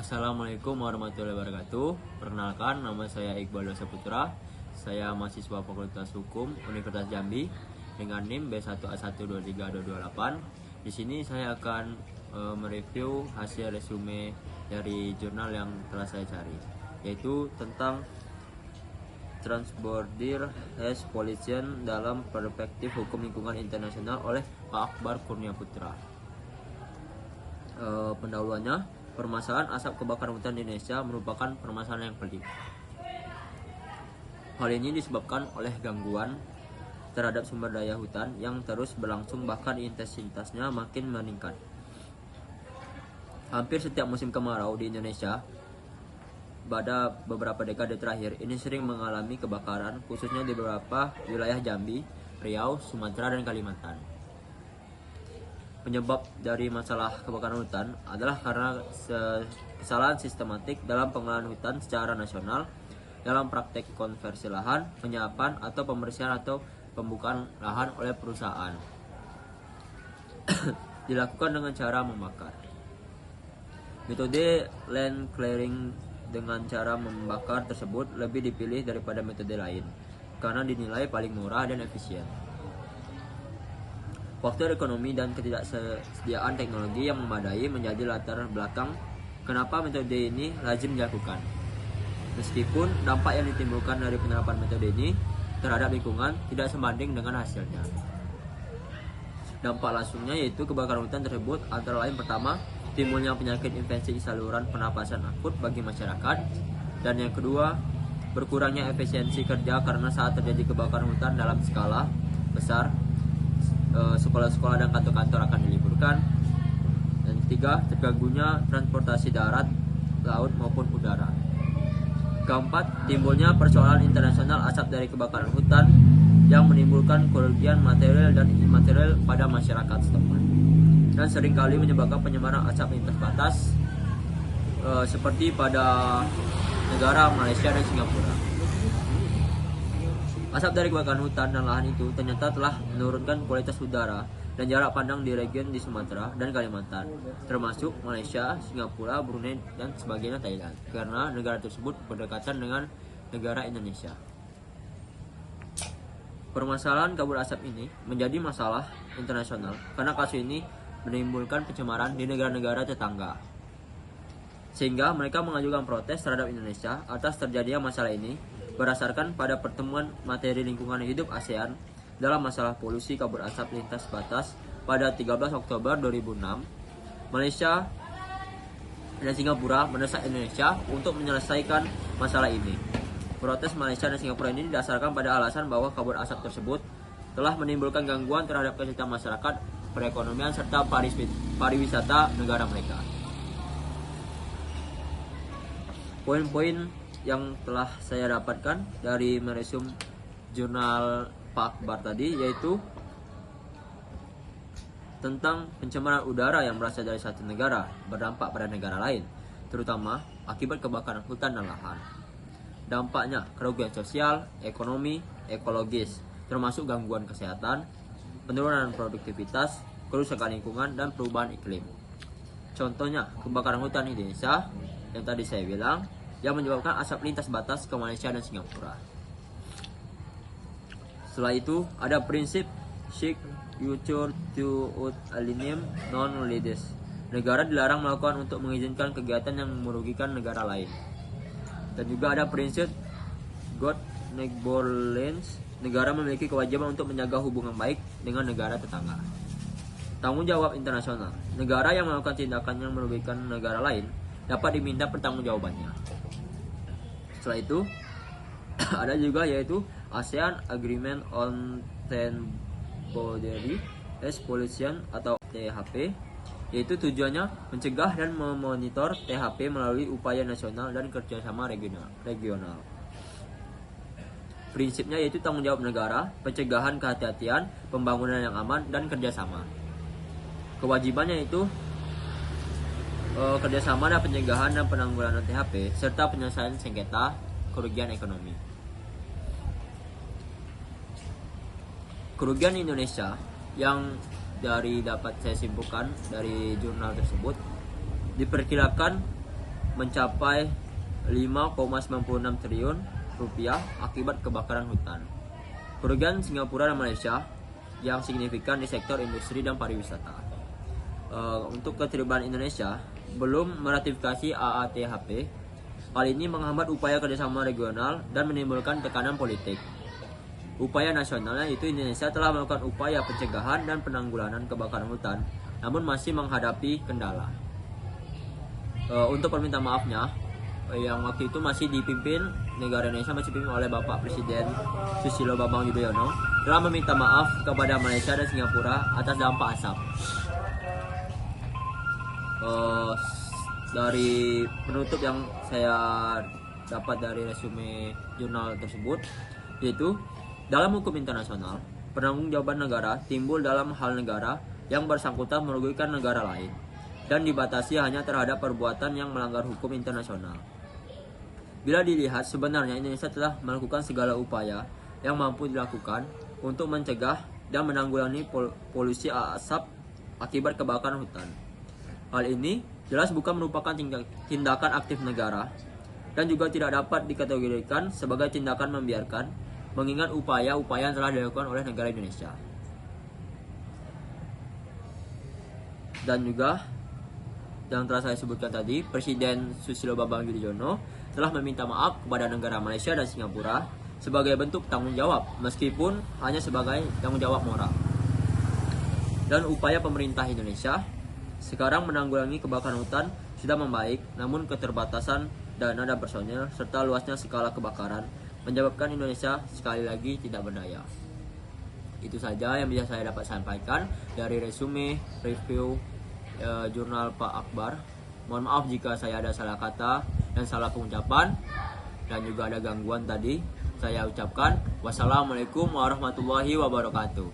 Assalamualaikum warahmatullahi wabarakatuh. Perkenalkan, nama saya Iqbal Saputra. Saya mahasiswa Fakultas Hukum Universitas Jambi dengan NIM B1A12328. Di sini saya akan mereview hasil resume dari jurnal yang telah saya cari, yaitu tentang Transborder as Pollution dalam Perspektif Hukum Lingkungan Internasional oleh Pak Akbar Kurnia Putra. Pendahuluannya, permasalahan asap kebakaran hutan di Indonesia merupakan permasalahan yang pelik. Hal ini disebabkan oleh gangguan terhadap sumber daya hutan yang terus berlangsung, bahkan intensitasnya makin meningkat. Hampir setiap musim kemarau di Indonesia pada beberapa dekade terakhir ini sering mengalami kebakaran, khususnya di beberapa wilayah Jambi, Riau, Sumatera, dan Kalimantan. Penyebab dari masalah kebakaran hutan adalah karena kesalahan sistematik dalam pengelolaan hutan secara nasional dalam praktek konversi lahan, penyapan, atau pembersihan atau pembukaan lahan oleh perusahaan. Dilakukan dengan cara membakar. Metode land clearing dengan cara membakar tersebut lebih dipilih daripada metode lain karena dinilai paling murah dan efisien. Faktor ekonomi dan ketidaksediaan teknologi yang memadai menjadi latar belakang kenapa metode ini lazim dilakukan. Meskipun dampak yang ditimbulkan dari penerapan metode ini terhadap lingkungan tidak sebanding dengan hasilnya. Dampak langsungnya yaitu kebakaran hutan tersebut antara lain: pertama, timbulnya penyakit infeksi saluran pernapasan akut bagi masyarakat, dan yang kedua, berkurangnya efisiensi kerja karena saat terjadi kebakaran hutan dalam skala besar, sekolah-sekolah dan kantor-kantor akan diliburkan. Dan ketiga, terganggunya transportasi darat, laut maupun udara. Keempat, timbulnya persoalan internasional asap dari kebakaran hutan yang menimbulkan kerugian material dan imaterial pada masyarakat setempat dan seringkali menyebabkan penyebaran asap lintas batas seperti pada negara Malaysia dan Singapura. Asap dari kebakaran hutan dan lahan itu ternyata telah menurunkan kualitas udara dan jarak pandang di region di Sumatera dan Kalimantan, termasuk Malaysia, Singapura, Brunei, dan sebagainya Thailand, karena negara tersebut berdekatan dengan negara Indonesia. Permasalahan kabut asap ini menjadi masalah internasional karena kasus ini menimbulkan pencemaran di negara-negara tetangga, sehingga mereka mengajukan protes terhadap Indonesia atas terjadinya masalah ini berdasarkan pada pertemuan materi lingkungan hidup ASEAN dalam masalah polusi kabut asap lintas batas pada 13 Oktober 2006. Malaysia dan Singapura mendesak Indonesia untuk menyelesaikan masalah ini. Protes Malaysia dan Singapura ini didasarkan pada alasan bahwa kabut asap tersebut telah menimbulkan gangguan terhadap kesehatan masyarakat, perekonomian, serta pariwisata negara mereka. Poin-poin yang telah saya dapatkan dari meresum jurnal Pak Akbar tadi yaitu tentang pencemaran udara yang berasal dari satu negara berdampak pada negara lain, terutama akibat kebakaran hutan dan lahan. Dampaknya kerugian sosial, ekonomi, ekologis, termasuk gangguan kesehatan, penurunan produktivitas, kerusakan lingkungan, dan perubahan iklim. Contohnya kebakaran hutan di Indonesia yang tadi saya bilang, yang menyebabkan asap lintas batas ke Malaysia dan Singapura. Setelah itu ada prinsip Shick Future to Align Non-Leaders. Negara dilarang melakukan untuk mengizinkan kegiatan yang merugikan negara lain. Dan juga ada prinsip Good Neighborliness. Negara memiliki kewajiban untuk menjaga hubungan baik dengan negara tetangga. Tanggung jawab internasional. Negara yang melakukan tindakan yang merugikan negara lain dapat diminta pertanggungjawabannya. Setelah itu ada juga yaitu ASEAN Agreement on Temporary Air Pollution atau THP, yaitu tujuannya mencegah dan memonitor THP melalui upaya nasional dan kerjasama regional. Prinsipnya yaitu tanggung jawab negara, pencegahan kehati-hatian, pembangunan yang aman, dan kerjasama. Kewajibannya itu kerjasama dan pencegahan dan penanggulangan THP serta penyelesaian sengketa kerugian ekonomi. Kerugian Indonesia yang dapat saya simpulkan dari jurnal tersebut diperkirakan mencapai 5,96 triliun rupiah akibat kebakaran hutan. Kerugian Singapura dan Malaysia yang signifikan di sektor industri dan pariwisata. Untuk keterlibatan Indonesia belum meratifikasi AATHP. Hal ini menghambat upaya kerjasama regional dan menimbulkan tekanan politik. Upaya nasionalnya yaitu Indonesia telah melakukan upaya pencegahan dan penanggulangan kebakaran hutan, namun masih menghadapi kendala. Untuk permintaan maafnya, yang waktu itu masih dipimpin negara Indonesia masih dipimpin oleh Bapak Presiden Susilo Bambang Yudhoyono, telah meminta maaf kepada Malaysia dan Singapura atas dampak asap. Dari penutup yang saya dapat dari resume jurnal tersebut, yaitu dalam hukum internasional, penanggung-jawaban negara timbul dalam hal negara yang bersangkutan merugikan negara lain dan dibatasi hanya terhadap perbuatan yang melanggar hukum internasional. Bila dilihat, sebenarnya Indonesia telah melakukan segala upaya yang mampu dilakukan untuk mencegah dan menanggulangi polusi asap akibat kebakaran hutan. Hal ini jelas bukan merupakan tindakan aktif negara dan juga tidak dapat dikategorikan sebagai tindakan membiarkan, mengingat upaya-upaya yang telah dilakukan oleh negara Indonesia. Dan juga yang telah saya sebutkan tadi, Presiden Susilo Bambang Yudhoyono telah meminta maaf kepada negara Malaysia dan Singapura sebagai bentuk tanggung jawab, meskipun hanya sebagai tanggung jawab moral. Dan upaya pemerintah Indonesia sekarang menanggulangi kebakaran hutan sudah membaik, namun keterbatasan dana dan personil serta luasnya skala kebakaran menyebabkan Indonesia sekali lagi tidak berdaya. Itu saja yang bisa saya dapat sampaikan dari resume review jurnal Pak Akbar. Mohon maaf jika saya ada salah kata dan salah pengucapan dan juga ada gangguan tadi. Saya ucapkan wassalamualaikum warahmatullahi wabarakatuh.